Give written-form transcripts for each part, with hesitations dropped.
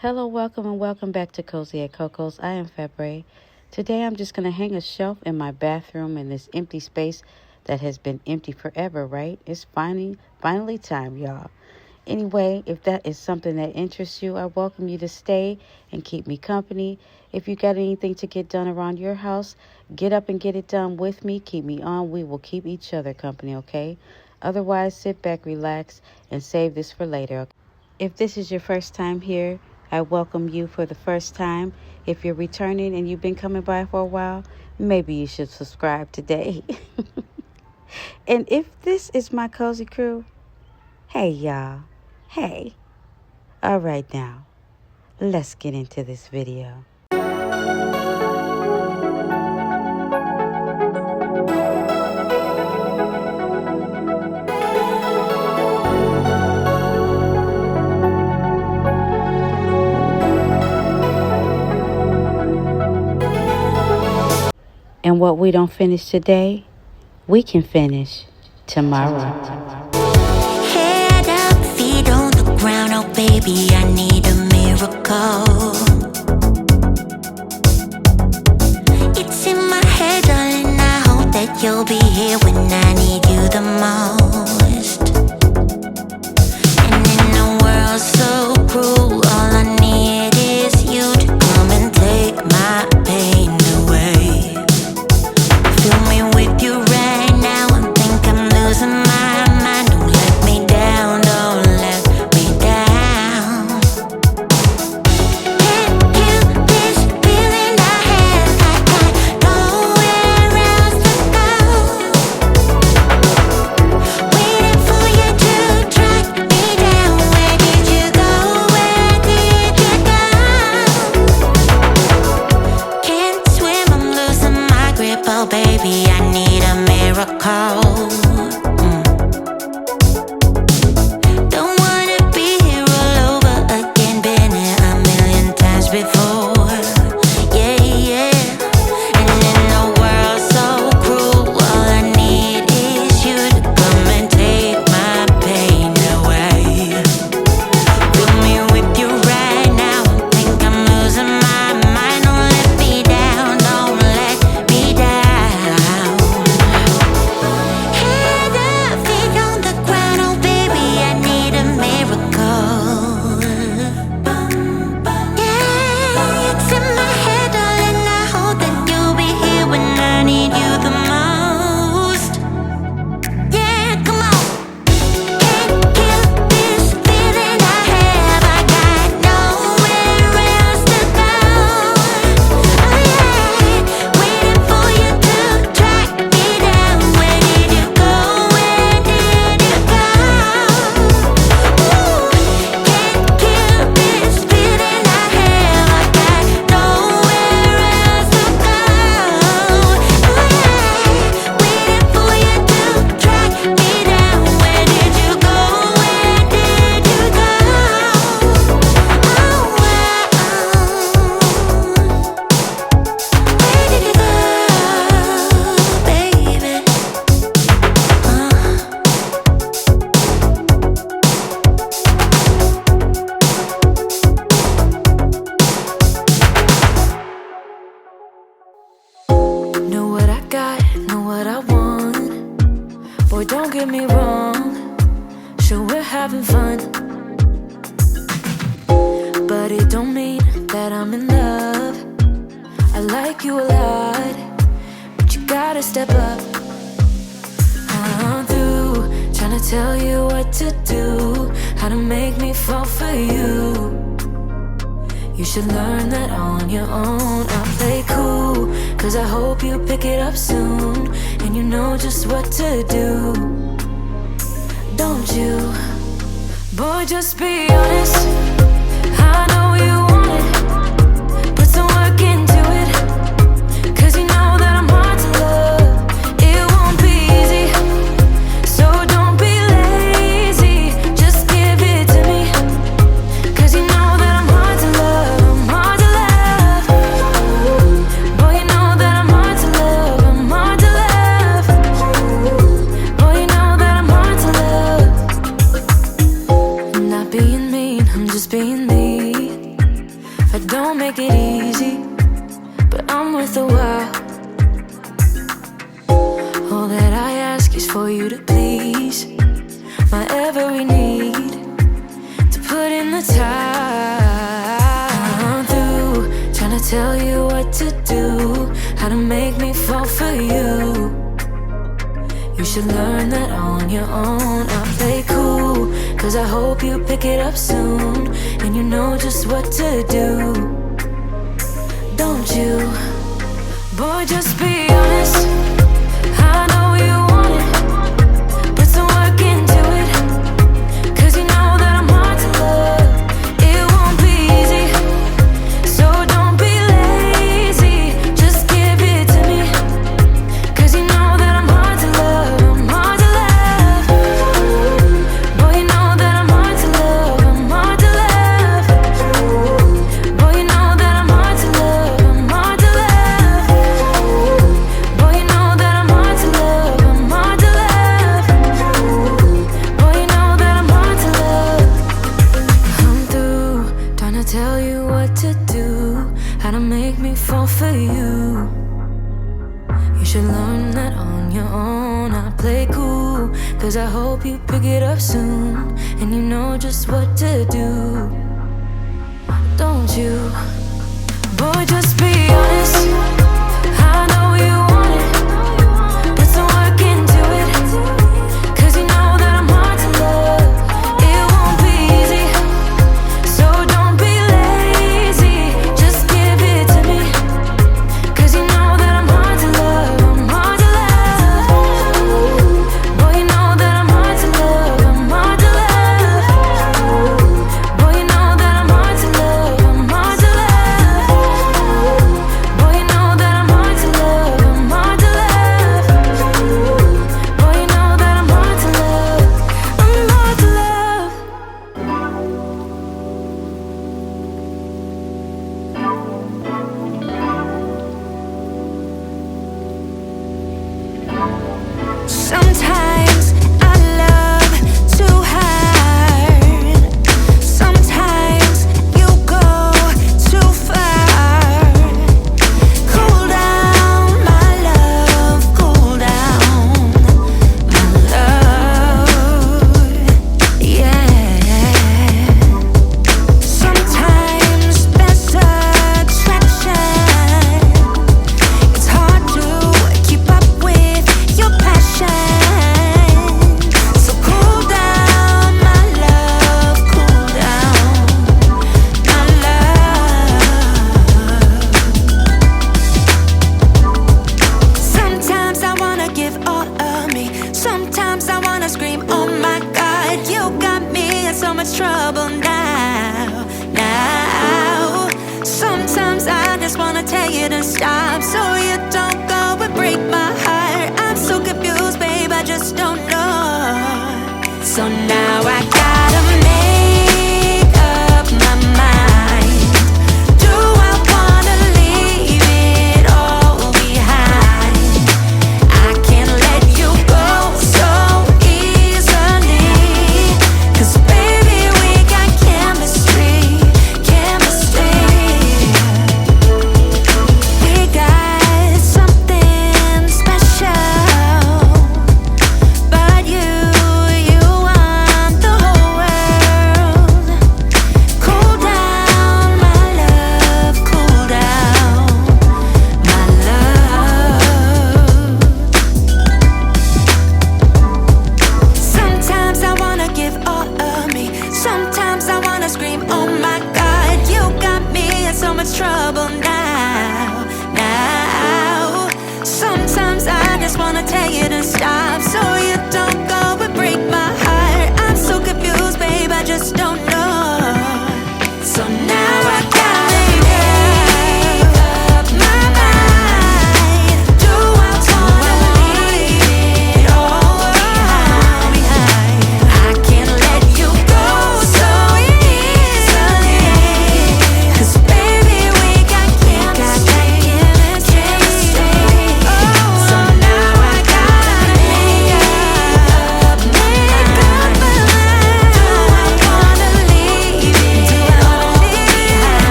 Hello, welcome, and welcome back to Cozy at Coco's. I am Fabre. Today I'm just going to hang a shelf in my bathroom in this empty space that has been empty forever, right? It's finally time, y'all. Anyway, if that is something that interests you, I welcome you to stay and keep me company. If you got anything to get done around your house, get up and get it done with me. Keep me on. We will keep each other company, okay? Otherwise, sit back, relax, and save this for later. Okay? If this is your first time here, I welcome you for the first time. If you're returning and you've been coming by for a while, maybe you should subscribe today. And if this is my cozy crew, hey y'all, hey. All right now, let's get into this video. And what we don't finish today, we can finish tomorrow. Head up, feet on the ground, oh baby, I need a miracle. It's in my head, darling, I hope that you'll be here when I need you the most. And in a world so cruel, all I need is you to come and take my pain away. Fill me with you right now, I think I'm losing my mind. Don't let me down, don't let me down. Can't kill this feeling I have, I got nowhere else to go. Waiting for you to track me down. Where did you go, where did you go? Can't swim, I'm losing my grip, oh baby, I need a miracle. Don't wanna be here all over again, been here a million times before. Yeah, yeah. And in a world so cruel, all I need is you to come and take my pain away. Fill me with you right now, I think I'm losing my mind. Don't let me down, don't let me down. Head up, feet on the ground, oh baby, I need a miracle. Yeah, it's in my head, darling, I hope that you'll be here when I need you the most. Yeah, come on. Can't kill this feeling I have, I got nowhere else to go. Oh yeah, waiting for you to track me down. Where did you go, where did you go? Can't kill this feeling I have, I got nowhere else to go. Oh yeah, waiting for you to track me down. Where did you go, where did you go? Where did you go, baby? Know what I got, know what I want. Boy, don't get me wrong, sure we're having fun, but it don't mean that I'm in love. I like you a lot, but you gotta step up. I'm through trying to tell you what to do, how to make me fall for you. You should learn that on your own. I'll play cool, cause I hope you pick it up soon, and you know just what to do, don't you? Boy, just be honest, I know you want it. Put some work into it, cause you know that I'm hard to love. It won't be easy, so don't be lazy. Just give it to me, cause you know that I'm hard to love. I'm hard to love. Boy, you know that I'm hard to love. I'm hard to love. Boy, you know that I'm hard to love. I'm not being mean, I'm just being I don't make it easy, but I'm worth a while. All that I ask is for you to please my every need, to put in the time. I'm through trying to tell you what to do, how to make me fall for you. You should learn that on your own. I play cool, cause I hope you pick it up soon, and you know just what to do. Don't you? Boy, just be honest. I know you want it. Put some work into it, cause you know that I'm hard to love. It won't be easy, so don't be lazy. Just give it to me, cause you know that I'm hard to love. I'm hard to love. Boy, you know that I'm hard to love. I'm hard to love. Boy, you know that I'm hard to love. I'm hard to love. Boy, you know that I'm hard to love. I'm hard to love. Boy, you know that I'm hard to love. I'm through trying to tell you what to do, how to make me fall for you. You should learn that on your own. I play cool, cause I hope you pick it up soon, and you know just what to do. Don't you? Boy, just be honest. I know you want it. Put some work into it, cause you know that I'm hard to love. It won't be easy, so don't be lazy. Just give it to me, cause you know that I'm hard to love. I'm hard to love. Boy, you know that I'm hard to love. I'm hard to love. Boy, you know that I'm hard to love. I'm hard to love. Boy, you know that I'm hard to love. I'm hard to love. Boy, you know that I'm hard to love. I'm hard to love. Sometimes I love too hard. Sometimes you go too far. Cool down, my love. Cool down, my love. Yeah. Sometimes there's attraction. It's hard to keep up with your passion. So cool down, my love. Cool down, my love. Sometimes I wanna give all of me. Sometimes I wanna scream, oh my God, you got me in so much trouble now, now. Sometimes I just wanna tell you to stop, so you don't go and break my heart. I'm so confused, babe, I just don't know. So now I gotta make up my mind. Do I wanna leave it all behind? I can't let you go so easily, cause baby we got chemistry, chemistry. We got something special, but you want the whole world. Cool down, my love. Cool down, my love. Sometimes I wanna give all of me. Sometimes I wanna scream, oh my God, you got me in so much trouble now, now. Sometimes I just wanna tell you to stop, so you don't go and break my heart. I'm so confused, babe, I just don't know. So now I gotta make up my mind. Do I wanna leave it all behind? I can't let you go so easily, cause baby we got chemistry, chemistry. Oh, so now I gotta make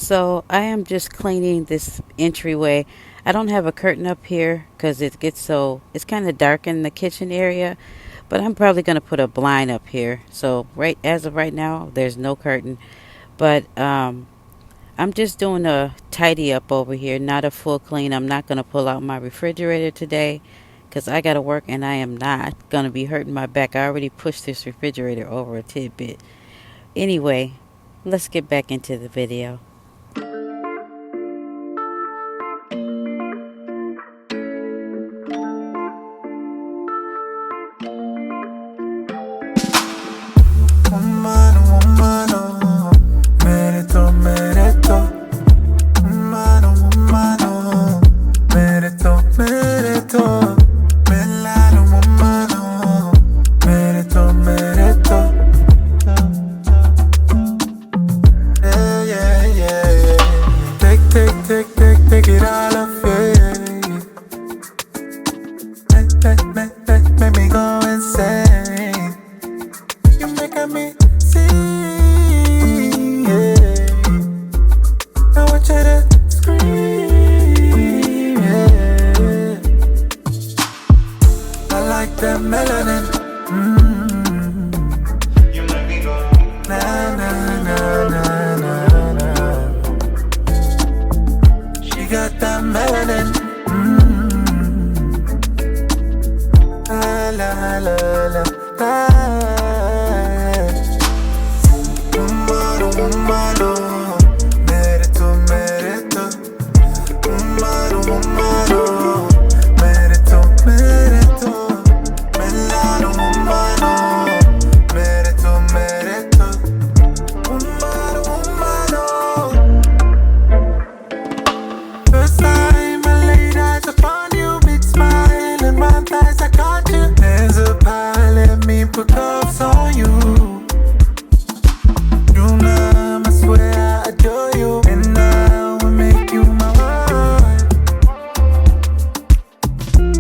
So I am just cleaning this entryway. I don't have a curtain up here because it's kind of dark in the kitchen area, but I'm probably going to put a blind up here. So right as of right now, there's no curtain, but I'm just doing a tidy up over here, not a full clean. I'm not going to pull out my refrigerator today because I got to work and I am not going to be hurting my back. I already pushed this refrigerator over a tidbit. Anyway, let's get back into the video. Take it all off, yeah. Make me go insane. You making me see, yeah. I want you to scream, yeah. I like that melanin. You make me go na na na na na na. She got that melanin. La la la la. Umaro, umaro, merito, merito. Umaro, umaro, merito, merito. Melano, umaro, merito, merito. Umaro, umaro. First time I laid eyes upon you, big smile and my thighs, I caught you. Hands up high, let me put cuffs on you. You know, I swear I adore you, and now I make you my wife.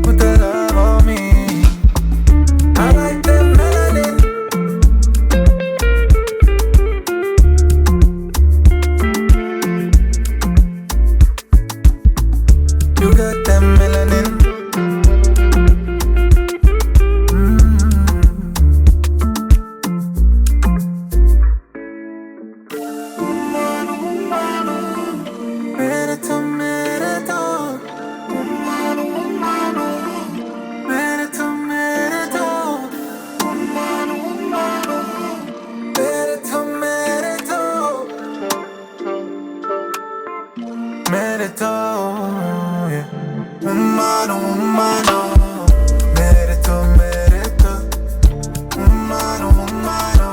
Put that love on me. I like that melanin. You got that melanin. Merito, merito. Umano, umano. Merito, merito. Umano, umano. Merito, merito. Merito, yeah. Umano, umano. Merito, merito. Umano, umano.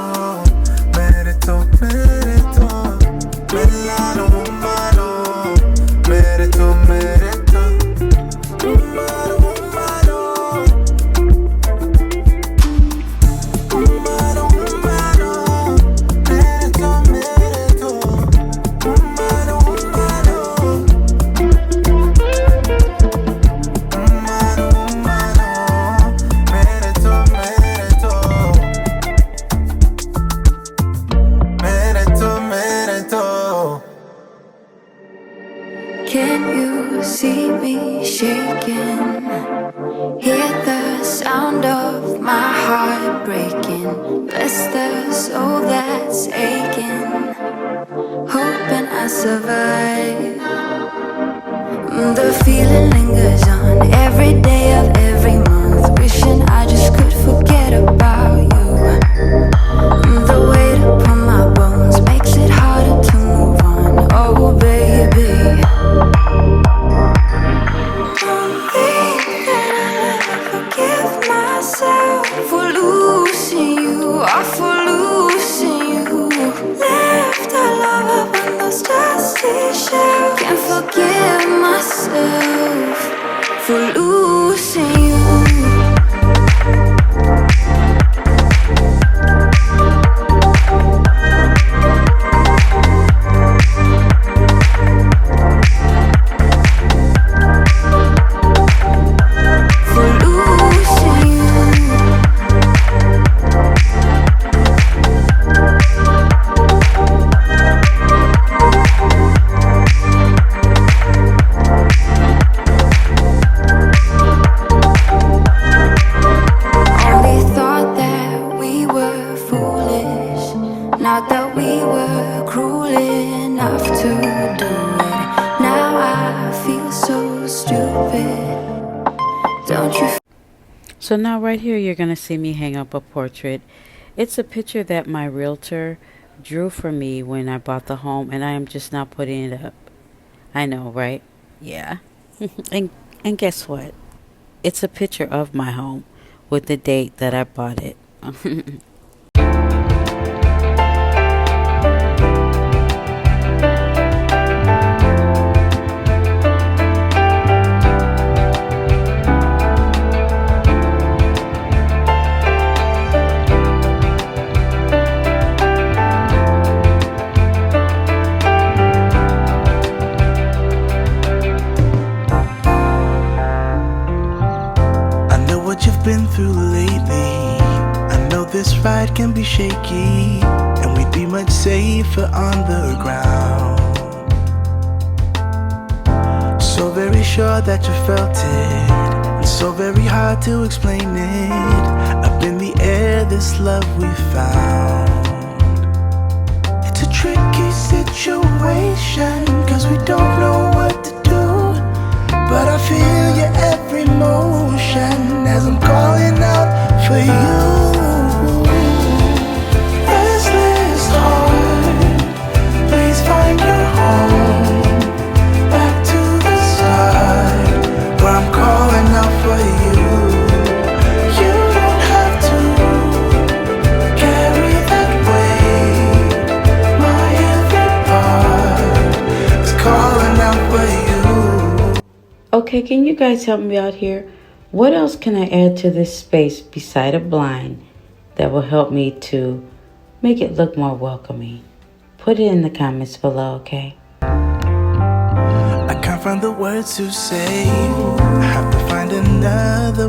Merito, merito. Melano, umano. Merito, merito. Umano, umano. Umano, umano. Merito, merito. Umano, umano. Umano, umano. Merito, merito. Merito, merito. Can you see me shaking? Hear the sound of my heart breaking. Bless the soul that's aching. Hoping I survive. The feeling lingers on every day of every month. Wishing I just could forget about you. The weight upon my bones makes it harder to move on. Oh baby, don't think that I'll ever forgive myself for losing you, or for losing you. Left our love up on those dusty shelves. Can't forgive myself for losing you. For losing you. Don't you So now right here you're going to see me hang up a portrait. It's a picture that my realtor drew for me when I bought the home, and I am just now putting it up. I know, right? Yeah. and and guess what? It's a picture of my home with the date that I bought it. I know what you've been through lately. I know this ride can be shaky, and we'd be much safer on the ground. So very sure that you felt it, and so very hard to explain it. Up in the air, this love we found. It's a tricky situation, 'cause we don't know what to do. But I feel your every motion as I'm calling out for you. Restless heart, please find your home. Back to the start, where I'm calling out for you. You don't have to carry that weight. My every part is calling out for you. Okay, can you guys help me out here? What else can I add to this space beside a blind that will help me to make it look more welcoming? Put it in the comments below, okay? I can't find the words to say. I have to find another